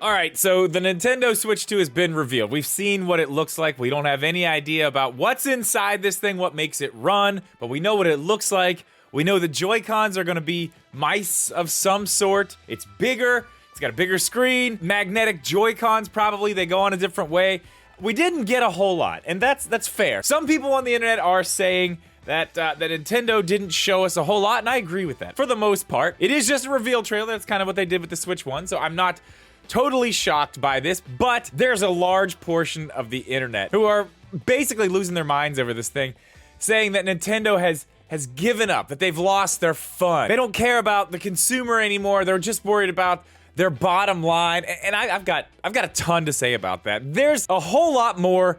All right, so the Nintendo Switch 2 has been revealed. We've seen what it looks like. We don't have any idea about what's inside this thing, what makes it run, but we know what it looks like. We know the Joy-Cons are gonna be mice of some sort. It's bigger, it's got a bigger screen, magnetic Joy-Cons probably, they go on a different way. We didn't get a whole lot, and that's fair. Some people on the internet are saying that Nintendo didn't show us a whole lot, and I agree with that. For the most part, it is just a reveal trailer. That's kind of what they did with the Switch 1, so I'm not totally shocked by this, but there's a large portion of the internet who are basically losing their minds over this thing, saying that Nintendo has given up, that they've lost their fun. They don't care about the consumer anymore. They're just worried about their bottom line. And I've got a ton to say about that. There's a whole lot more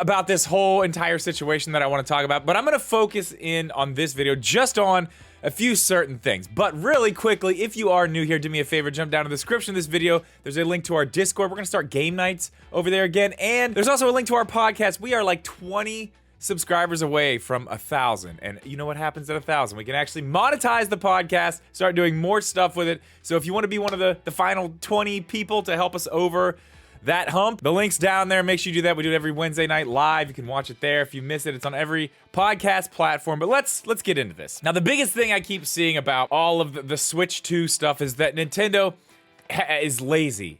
about this whole entire situation that I want to talk about, but I'm going to focus in on this video just on a few certain things. But really quickly, if you are new here, do me a favor, jump down to the description of this video. There's a link to our Discord. We're gonna start game nights over there again. And there's also a link to our podcast. We are like 20 subscribers away from 1,000. And you know what happens at 1,000? We can actually monetize the podcast, start doing more stuff with it. So if you want to be one of the final 20 people to help us over that hump, the link's down there. Make sure you do that. We do it every Wednesday night live. You can watch it there. If you miss it, it's on every podcast platform. But let's get into this. Now, the biggest thing I keep seeing about all of the Switch 2 stuff is that Nintendo is lazy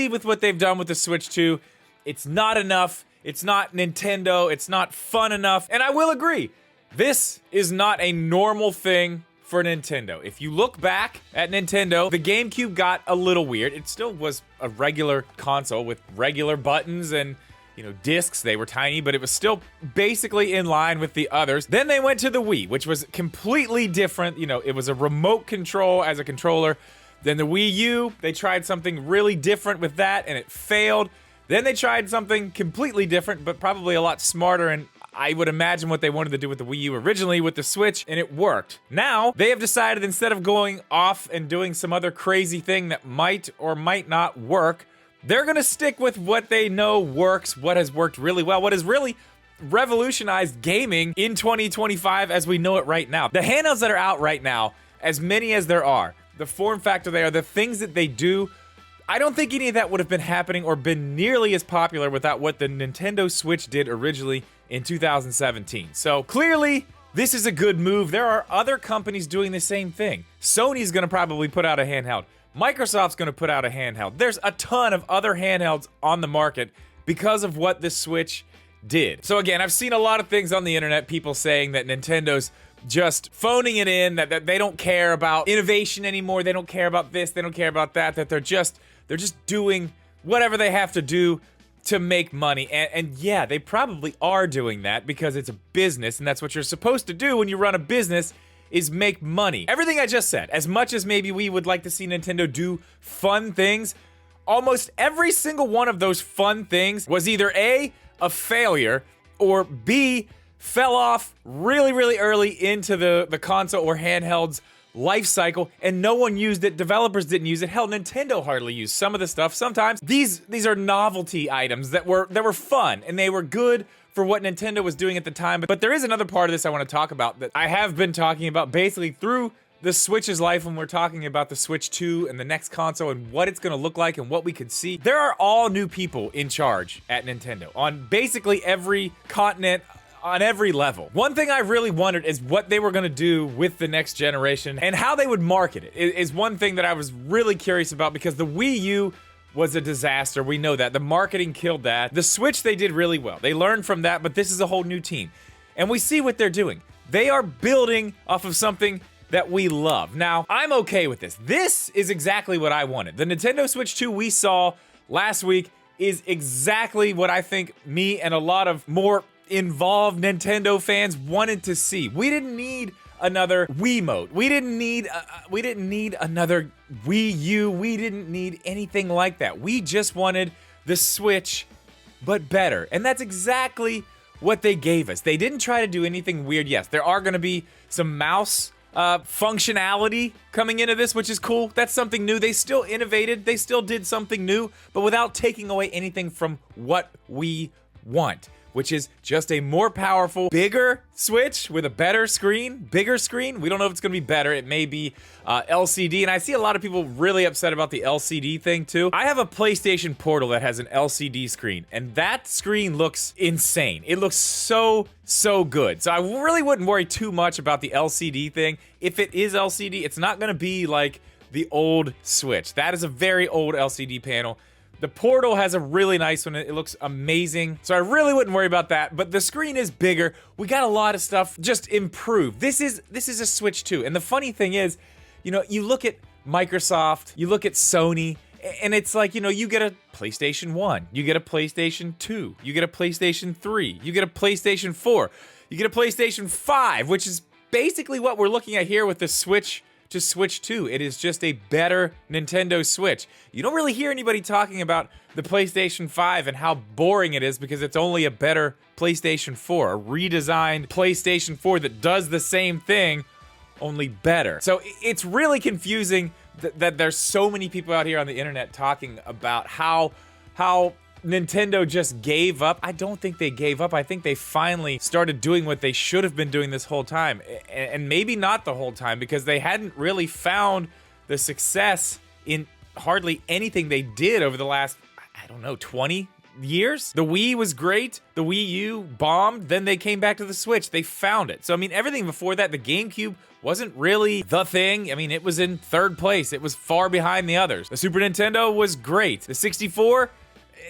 with what they've done with the Switch 2. It's not enough. It's not Nintendo. It's not fun enough. And I will agree, this is not a normal thing for Nintendo. If you look back at Nintendo, the GameCube got a little weird. It still was a regular console with regular buttons and, you know, discs. They were tiny, but it was still basically in line with the others. Then they went to the Wii, which was completely different. You know, it was a remote control as a controller. Then the Wii U, they tried something really different with that and it failed. Then they tried something completely different, but probably a lot smarter, and I would imagine what they wanted to do with the Wii U originally with the Switch, and it worked. Now, they have decided instead of going off and doing some other crazy thing that might or might not work, they're gonna stick with what they know works, what has worked really well, what has really revolutionized gaming in 2025 as we know it right now. The handhelds that are out right now, as many as there are, the form factor they are, the things that they do, I don't think any of that would have been happening or been nearly as popular without what the Nintendo Switch did originally in 2017. So clearly, this is a good move. There are other companies doing the same thing. Sony's gonna probably put out a handheld. Microsoft's gonna put out a handheld. There's a ton of other handhelds on the market because of what the Switch did. So again, I've seen a lot of things on the internet, people saying that Nintendo's just phoning it in, that they don't care about innovation anymore, they don't care about this, they don't care about that, that they're just doing whatever they have to do to make money. And yeah, they probably are doing that because it's a business, and that's what you're supposed to do when you run a business, is make money. Everything I just said, as much as maybe we would like to see Nintendo do fun things, almost every single one of those fun things was either A, a failure, or B, fell off really, really early into the console or handheld's life cycle, and no one used it. Developers didn't use it. Hell, Nintendo hardly used some of the stuff. Sometimes these are novelty items that were fun and they were good for what Nintendo was doing at the time. But there is another part of this I want to talk about that I have been talking about basically through the Switch's life when we're talking about the Switch 2 and the next console and what it's going to look like and what we could see. There are all new people in charge at Nintendo on basically every continent, on every level. One thing I really wondered is what they were gonna do with the next generation and how they would market it is one thing that I was really curious about, because the Wii U was a disaster. We know that. The marketing killed that. The Switch, they did really well. They learned from that, but this is a whole new team. And we see what they're doing. They are building off of something that we love. Now, I'm okay with this. This is exactly what I wanted. The Nintendo Switch 2 we saw last week is exactly what I think me and a lot of more involved Nintendo fans wanted to see. We didn't need another Wiimote. We didn't need another Wii U. We didn't need anything like that. We just wanted the Switch, but better. And that's exactly what they gave us. They didn't try to do anything weird. Yes, there are going to be some mouse functionality coming into this, which is cool. That's something new. They still innovated. They still did something new, but without taking away anything from what we want. which is just a more powerful, bigger Switch with a better screen, bigger screen. We don't know if it's gonna be better. It may be LCD, and I see a lot of people really upset about the LCD thing too. I have a PlayStation Portal that has an LCD screen, and that screen looks insane. It looks so good. So I really wouldn't worry too much about the LCD thing. If it is LCD, it's not gonna be like the old Switch. That is a very old LCD panel. The Portal has a really nice one. It looks amazing. So I really wouldn't worry about that, but the screen is bigger. We got a lot of stuff just improved. This is a Switch 2. And the funny thing is, you know, you look at Microsoft, you look at Sony, and it's like, you know, you get a PlayStation 1, you get a PlayStation 2, you get a PlayStation 3, you get a PlayStation 4, you get a PlayStation 5, which is basically what we're looking at here with the Switch to Switch 2. It is just a better Nintendo Switch. You don't really hear anybody talking about the PlayStation 5 and how boring it is because it's only a better PlayStation 4, a redesigned PlayStation 4 that does the same thing, only better. So it's really confusing that there's so many people out here on the internet talking about how Nintendo just gave up. I don't think they gave up. I think they finally started doing what they should have been doing this whole time. And maybe not the whole time, because they hadn't really found the success in hardly anything they did over the last, I don't know, 20 years. The Wii was great. The Wii U bombed. Then they came back to the Switch. They found it. So, I mean, everything before that, the GameCube wasn't really the thing. I mean, it was in third place. It was far behind the others. The Super Nintendo was great. The 64,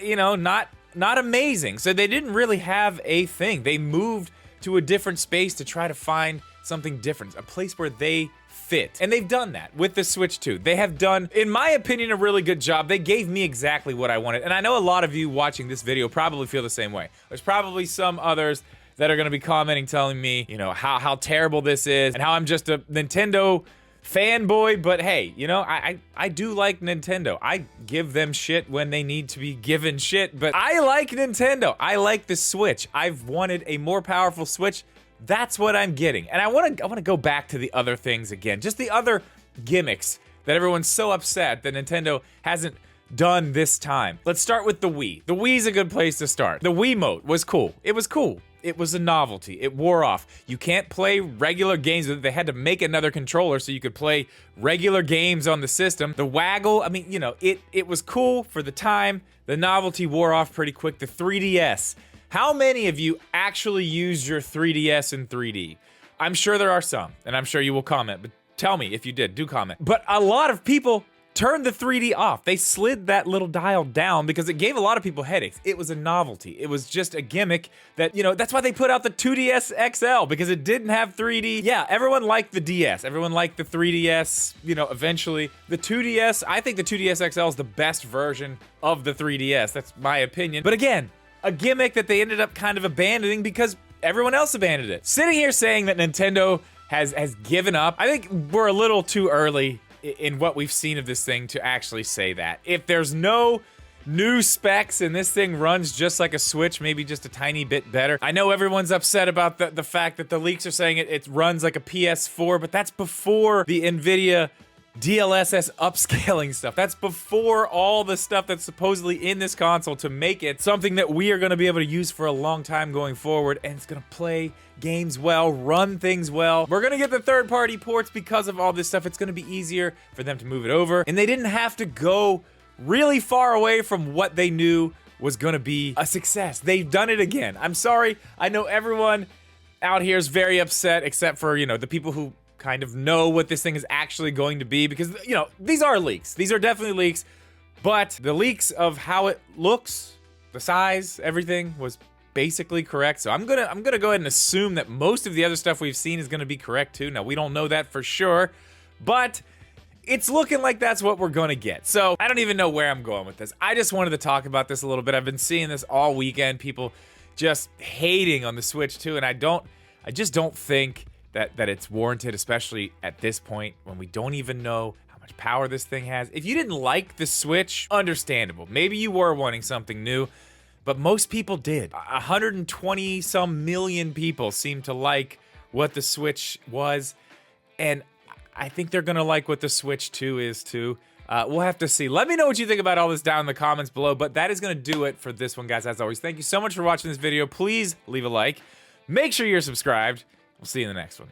you know, not amazing. So they didn't really have a thing. They moved to a different space to try to find something different, a place where they fit. And they've done that with the Switch 2. They have done, in my opinion, a really good job. They gave me exactly what I wanted. And I know a lot of you watching this video probably feel the same way. There's probably some others that are gonna be commenting, telling me, you know, how terrible this is and how I'm just a Nintendo fanboy. But hey, you know, I do like Nintendo. I give them shit when they need to be given shit, but I like Nintendo. I like the Switch. I've wanted a more powerful Switch. That's what I'm getting. And I want to go back to the other things again. Just the other gimmicks that everyone's so upset that Nintendo hasn't done this time. Let's start with the Wii. The Wii's a good place to start. The Wiimote was cool. It was cool. It was a novelty. It wore off. You can't play regular games with it. They had to make another controller so you could play regular games on the system. The Waggle, I mean, you know, it was cool for the time. The novelty wore off pretty quick. The 3DS. How many of you actually used your 3DS in 3D? I'm sure there are some, and I'm sure you will comment, but tell me if you did. Do comment. But a lot of people turned the 3D off. They slid that little dial down because it gave a lot of people headaches. It was a novelty. It was just a gimmick that, you know, that's why they put out the 2DS XL, because it didn't have 3D. Yeah, everyone liked the DS. Everyone liked the 3DS, you know, eventually. The 2DS, I think the 2DS XL is the best version of the 3DS. That's my opinion. But again, a gimmick that they ended up kind of abandoning because everyone else abandoned it. Sitting here saying that Nintendo has given up, I think we're a little too early in what we've seen of this thing to actually say that. If there's no new specs and this thing runs just like a Switch, maybe just a tiny bit better. I know everyone's upset about the fact that the leaks are saying it runs like a PS4, but that's before the NVIDIA DLSS upscaling stuff. That's before all the stuff that's supposedly in this console to make it something that we are going to be able to use for a long time going forward, and it's going to play games well, run things well. We're going to get the third-party ports because of all this stuff. It's going to be easier for them to move it over, and they didn't have to go really far away from what they knew was going to be a success. They've done it again. I'm sorry. I know everyone out here is very upset, except for, you know, the people who kind of know what this thing is actually going to be, because, you know, these are leaks. These are definitely leaks, but the leaks of how it looks, the size, everything was basically correct. So I'm gonna go ahead and assume that most of the other stuff we've seen is gonna be correct too. Now, we don't know that for sure, but it's looking like that's what we're gonna get. So I don't even know where I'm going with this. I just wanted to talk about this a little bit. I've been seeing this all weekend, people just hating on the Switch 2, and I just don't think that it's warranted, especially at this point when we don't even know how much power this thing has. If you didn't like the Switch, understandable. Maybe you were wanting something new, but most people did. 120 some million people seem to like what the Switch was, and I think they're gonna like what the Switch 2 is too. We'll have to see. Let me know what you think about all this down in the comments below, but that is going to do it for this one, guys. As always, thank you so much for watching this video. Please leave a like. Make sure you're subscribed. We'll see you in the next one.